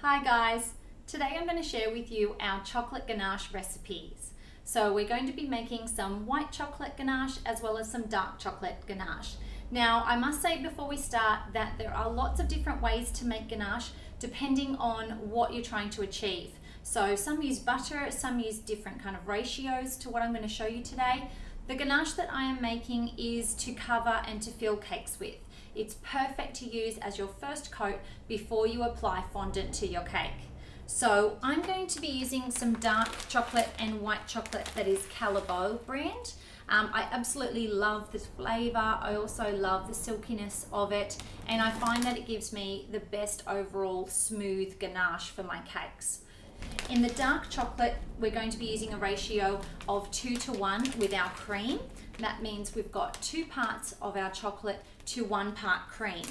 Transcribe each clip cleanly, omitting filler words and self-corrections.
Hi guys, today I'm going to share with you our chocolate ganache recipes. So we're going to be making some white chocolate ganache as well as some dark chocolate ganache. Now I must say before we start that there are lots of different ways to make ganache depending on what you're trying to achieve. So some use butter, some use different kind of ratios to what I'm going to show you today. The ganache that I am making is to cover and to fill cakes with. It's perfect to use as your first coat before you apply fondant to your cake. So I'm going to be using some dark chocolate and white chocolate that is Calibo brand. I absolutely love this flavor. I also love the silkiness of it, and I find that it gives me the best overall smooth ganache for my cakes. In the dark chocolate, we're going to be using a ratio of 2:1 with our cream. That means we've got 2 parts of our chocolate to 1 part cream.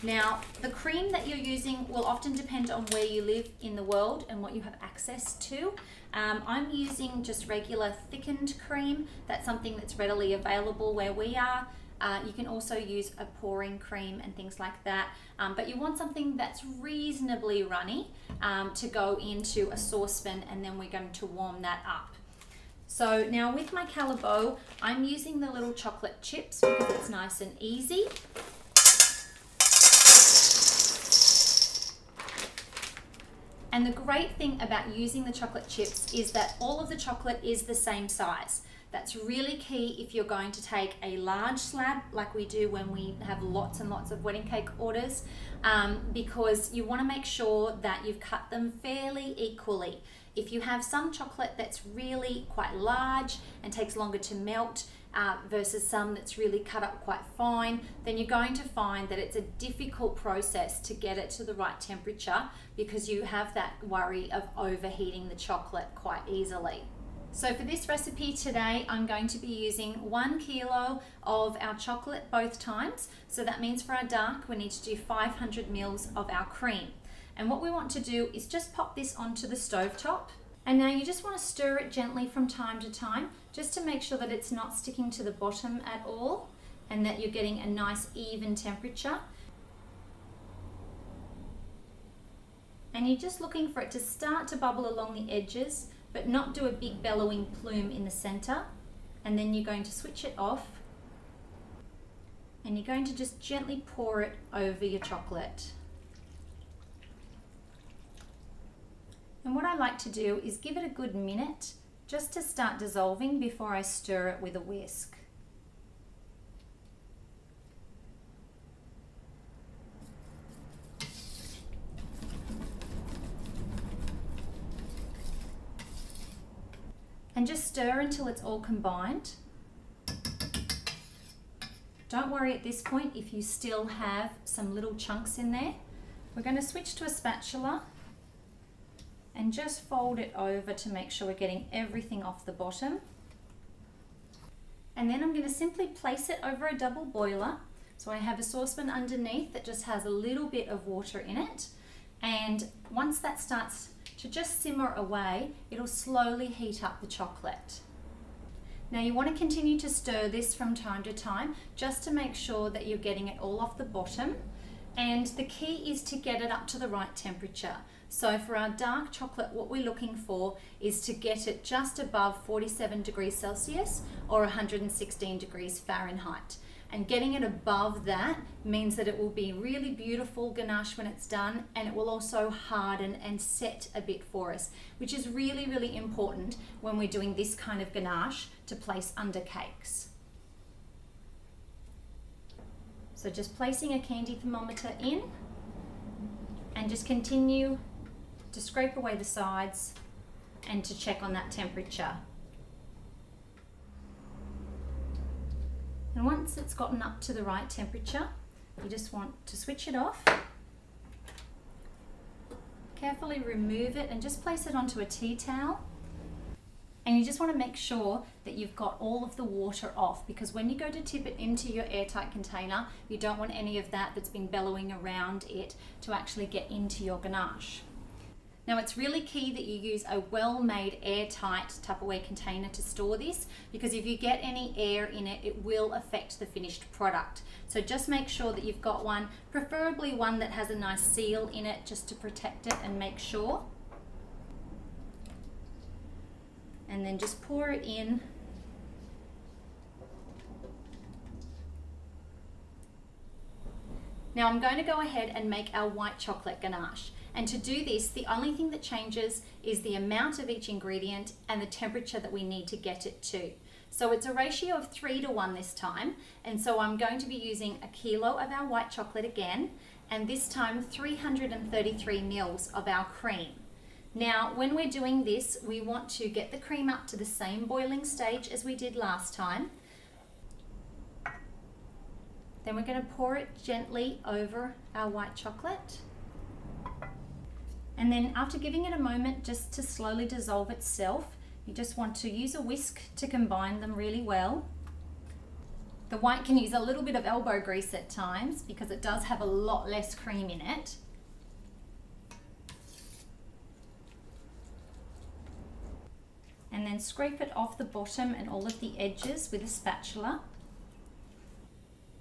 Now, the cream that you're using will often depend on where you live in the world and what you have access to. I'm using just regular thickened cream. That's something that's readily available where we are. You can also use a pouring cream and things like that, but you want something that's reasonably runny to go into a saucepan, and then we're going to warm that up. So now with my Calibo, I'm using the little chocolate chips because it's nice and easy. And the great thing about using the chocolate chips is that all of the chocolate is the same size. That's really key if you're going to take a large slab like we do when we have lots and lots of wedding cake orders, because you want to make sure that you've cut them fairly equally. If you have some chocolate that's really quite large and takes longer to melt versus some that's really cut up quite fine, then you're going to find that it's a difficult process to get it to the right temperature because you have that worry of overheating the chocolate quite easily. So for this recipe today, I'm going to be using 1 kilo of our chocolate both times. So that means for our dark, we need to do 500 mils of our cream. And what we want to do is just pop this onto the stovetop. And now you just want to stir it gently from time to time, just to make sure that it's not sticking to the bottom at all and that you're getting a nice even temperature. And you're just looking for it to start to bubble along the edges, but not do a big bellowing plume in the center. And then you're going to switch it off and you're going to just gently pour it over your chocolate. And what I like to do is give it a good minute just to start dissolving before I stir it with a whisk. And just stir until it's all combined. Don't worry at this point if you still have some little chunks in there. We're going to switch to a spatula and just fold it over to make sure we're getting everything off the bottom. And then I'm going to simply place it over a double boiler. So I have a saucepan underneath that just has a little bit of water in it. And once that starts to just simmer away, it'll slowly heat up the chocolate. Now you want to continue to stir this from time to time just to make sure that you're getting it all off the bottom. And the key is to get it up to the right temperature. So for our dark chocolate, what we're looking for is to get it just above 47 degrees Celsius or 116 degrees Fahrenheit. And getting it above that means that it will be really beautiful ganache when it's done, and it will also harden and set a bit for us, which is really, really important when we're doing this kind of ganache to place under cakes. So just placing a candy thermometer in and just continue to scrape away the sides and to check on that temperature. And once it's gotten up to the right temperature, you just want to switch it off. Carefully remove it and just place it onto a tea towel. And you just want to make sure that you've got all of the water off, because when you go to tip it into your airtight container, you don't want any of that that's been bellowing around it to actually get into your ganache. Now it's really key that you use a well-made airtight Tupperware container to store this, because if you get any air in it, it will affect the finished product. So just make sure that you've got one, preferably one that has a nice seal in it just to protect it and make sure. And then just pour it in. Now I'm going to go ahead and make our white chocolate ganache. And to do this, the only thing that changes is the amount of each ingredient and the temperature that we need to get it to. So it's a ratio of 3:1 this time. And so I'm going to be using a kilo of our white chocolate again, and this time 333 mils of our cream. Now, when we're doing this, we want to get the cream up to the same boiling stage as we did last time. Then we're going to pour it gently over our white chocolate. And then after giving it a moment just to slowly dissolve itself, you just want to use a whisk to combine them really well. The white can use a little bit of elbow grease at times because it does have a lot less cream in it. And then scrape it off the bottom and all of the edges with a spatula.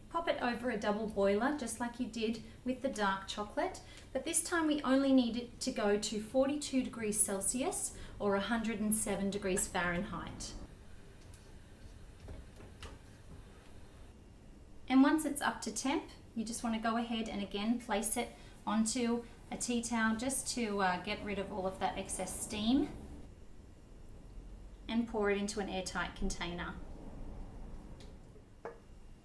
Pop it over a double boiler just like you did with the dark chocolate, but this time we only need it to go to 42 degrees Celsius or 107 degrees Fahrenheit. And once it's up to temp, you just want to go ahead and again place it onto a tea towel just to get rid of all of that excess steam, and pour it into an airtight container.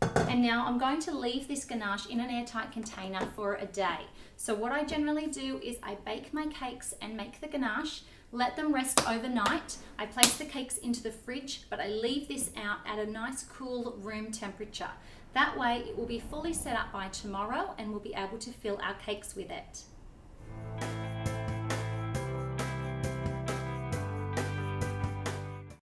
And now I'm going to leave this ganache in an airtight container for a day. So what I generally do is I bake my cakes and make the ganache, let them rest overnight. I place the cakes into the fridge, but I leave this out at a nice cool room temperature. That way it will be fully set up by tomorrow and we'll be able to fill our cakes with it.